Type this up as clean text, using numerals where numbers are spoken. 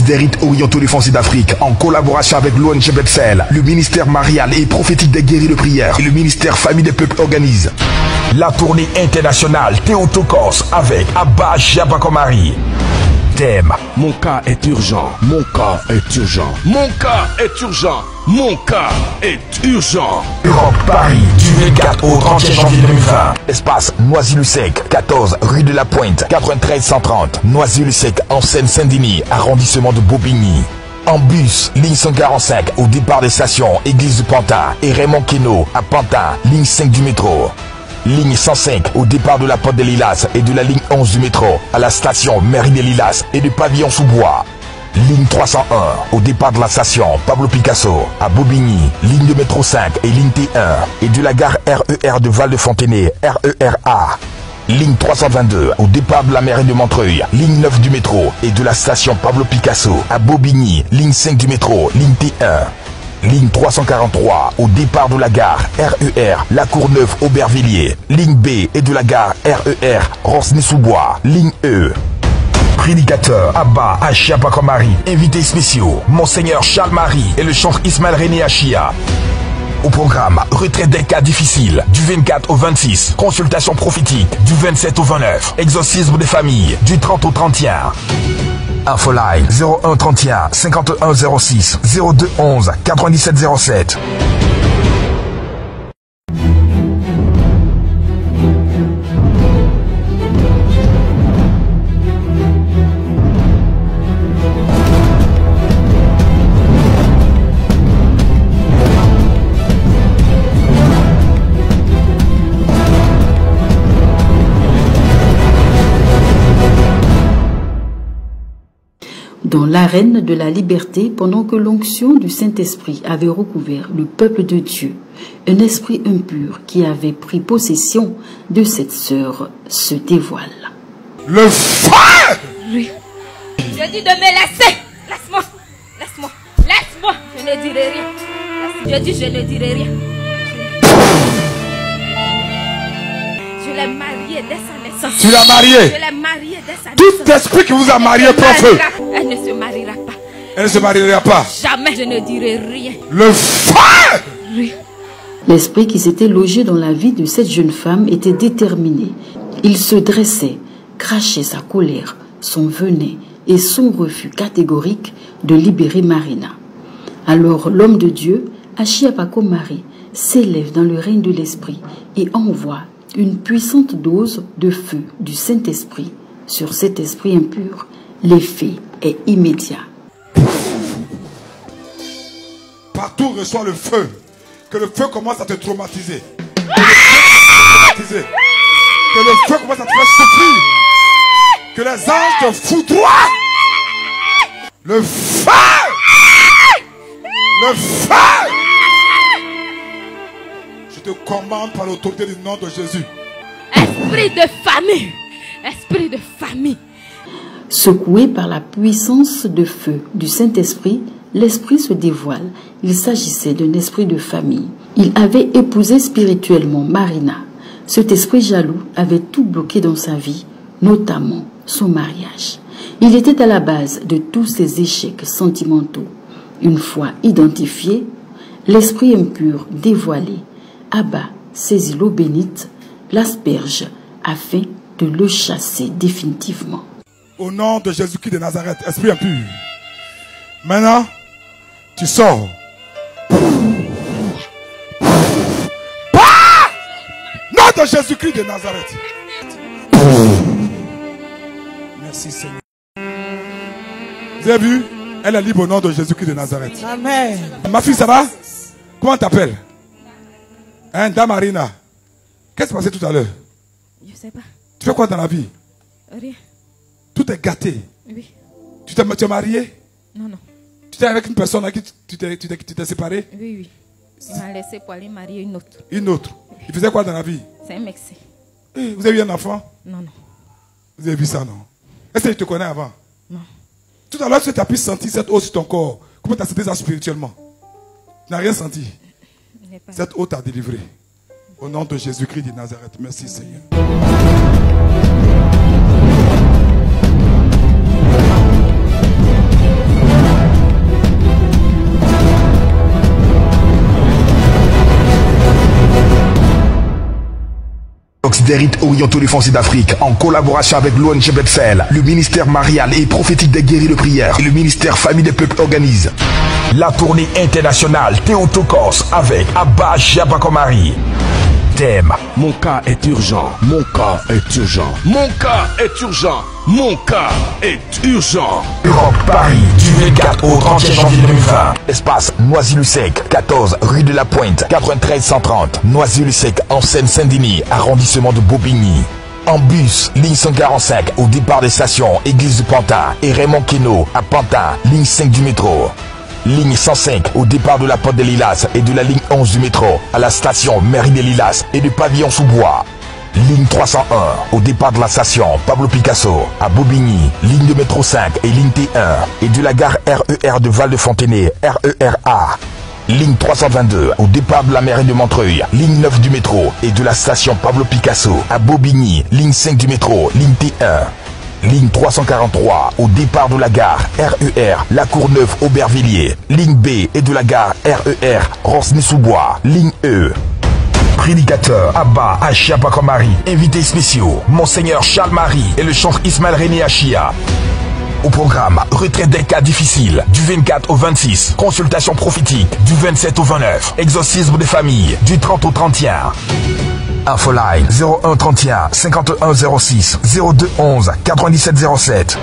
des rites orientaux des Français d'Afrique, en collaboration avec l'ONG Bethel, le ministère marial et prophétique des guéris de prière et le ministère Famille des Peuples organise la tournée internationale Théotokos avec Abba Jabakomari. Thème: mon cas est urgent, mon cas est urgent, mon cas est urgent, mon cas est urgent. Europe, Paris, du 24 au 31 janvier 2020. Espace Noisy-le-Sec, 14 rue de la Pointe, 93 130. Noisy-le-Sec, en Seine-Saint-Denis, arrondissement de Bobigny. En bus, ligne 145 au départ des stations Église du Pantin et Raymond Queneau à Pantin, ligne 5 du métro. Ligne 105 au départ de la Porte des Lilas et de la ligne 11 du métro à la station Mairie des Lilas et du pavillon sous bois. Ligne 301 au départ de la station Pablo Picasso à Bobigny, ligne de métro 5 et ligne T1 et de la gare RER de Val-de-Fontenay, RER-A. Ligne 322 au départ de la mairie de Montreuil, ligne 9 du métro et de la station Pablo Picasso à Bobigny, ligne 5 du métro, ligne T1. Ligne 343 au départ de la gare RER La Courneuve Aubervilliers, ligne B et de la gare RER Rosny-sous-Bois, ligne E. Prédicateur Abba Jabakomari. Invités spéciaux Monseigneur Charles-Marie et le chantre Ismaël René Achia. Au programme, retraite des cas difficiles du 24 au 26, consultation prophétique du 27 au 29, exorcisme des familles du 30 au 31. Infoline 01 31 51 06 02 11 97 07. Dans l'arène de la liberté, pendant que l'onction du Saint-Esprit avait recouvert le peuple de Dieu, un esprit impur qui avait pris possession de cette sœur se dévoile. Le feu! Oui. Je dis de me laisser. Laisse-moi. Laisse-moi. Laisse-moi. Je ne dirai rien. Je dis je ne dirai rien. Je l'ai mariée dès sa naissance. Tu l'as mariée? Je l'ai mariée dès sa naissance. Tout esprit qui vous a marié prend feu. Elle ne se mariera pas. Elle ne se mariera pas. Jamais je ne dirai rien. Le feu! Oui. L'esprit qui s'était logé dans la vie de cette jeune femme était déterminé. Il se dressait, crachait sa colère, son venin et son refus catégorique de libérer Marina. Alors l'homme de Dieu, Achia Bakomari, s'élève dans le règne de l'esprit et envoie une puissante dose de feu du Saint-Esprit sur cet esprit impur. L'effet est immédiat. Partout reçoit le feu. Que le feu commence à te traumatiser. Que le feu commence à te faire souffrir. Que les anges te foudroient. Le feu! Le feu! Je te commande par l'autorité du nom de Jésus. Esprit de famille. Esprit de famille. Secoué par la puissance de feu du Saint-Esprit, l'esprit se dévoile. Il s'agissait d'un esprit de famille. Il avait épousé spirituellement Marina. Cet esprit jaloux avait tout bloqué dans sa vie, notamment son mariage. Il était à la base de tous ses échecs sentimentaux. Une fois identifié, l'esprit impur dévoilé, Abba saisit l'eau bénite, l'asperge afin de le chasser définitivement. Au nom de Jésus-Christ de Nazareth, esprit impur. Maintenant, tu sors. Nom de Jésus-Christ de Nazareth. Merci Seigneur. Vous avez vu? Elle est libre au nom de Jésus-Christ de Nazareth. Amen. Ma fille, ça va? Comment t'appelles? Hein, Damarina. Qu'est-ce qui s'est passé tout à l'heure? Je sais pas. Tu fais quoi dans la vie? Rien. Tout est gâté. Oui. Tu es marié? Non, non. Tu es avec une personne avec qui tu t'es séparé? Oui, oui. Il m'a laissé pour aller marier une autre. Une autre. Il faisait quoi dans la vie? C'est un mexé. Vous avez eu un enfant? Non, non. Vous avez vu ça, non? Est-ce que tu te connais avant? Non. Tout à l'heure, tu as pu sentir cette eau sur ton corps. Comment tu as senti ça spirituellement? Tu n'as rien senti. Cette eau t'a délivré. Au nom de Jésus-Christ de Nazareth. Merci Seigneur. des rites orientaux des fonciers d'Afrique, en collaboration avec l'ONG Bethel, le ministère marial et prophétique des guéris de prière et le ministère Famille des Peuples organise la tournée internationale Théotokos avec Abba Jabakomari. Thème: Mon cas est urgent, mon cas est urgent, mon cas est urgent, mon cas est urgent. Europe, Paris, du 24 au 31 janvier 2020. Espace Noisy-le-Sec, 14 rue de la Pointe, 93 130. Noisy-le-Sec en Seine-Saint-Denis, arrondissement de Bobigny. En bus, ligne 145 au départ des stations Église du Pantin et Raymond Queneau à Pantin, ligne 5 du métro. Ligne 105 au départ de la Porte des Lilas et de la ligne 11 du métro à la station Mairie des Lilas et du pavillon sous bois. Ligne 301 au départ de la station Pablo Picasso à Bobigny, ligne de métro 5 et ligne T1 et de la gare RER de Val-de-Fontenay, RERA. Ligne 322 au départ de la mairie de Montreuil, ligne 9 du métro et de la station Pablo Picasso à Bobigny, ligne 5 du métro, ligne T1. Ligne 343 au départ de la gare RER La Courneuve Aubervilliers, ligne B et de la gare RER Rosny-sous-Bois, ligne E. Prédicateur Abba Jabakomari. Invités spéciaux Monseigneur Charles Marie et le chantre Ismaël René Achia. Au programme, retraite des cas difficiles du 24 au 26, consultation prophétique du 27 au 29, exorcisme des familles du 30 au 31. Infoline 01 31 51 06 02 11 97 07.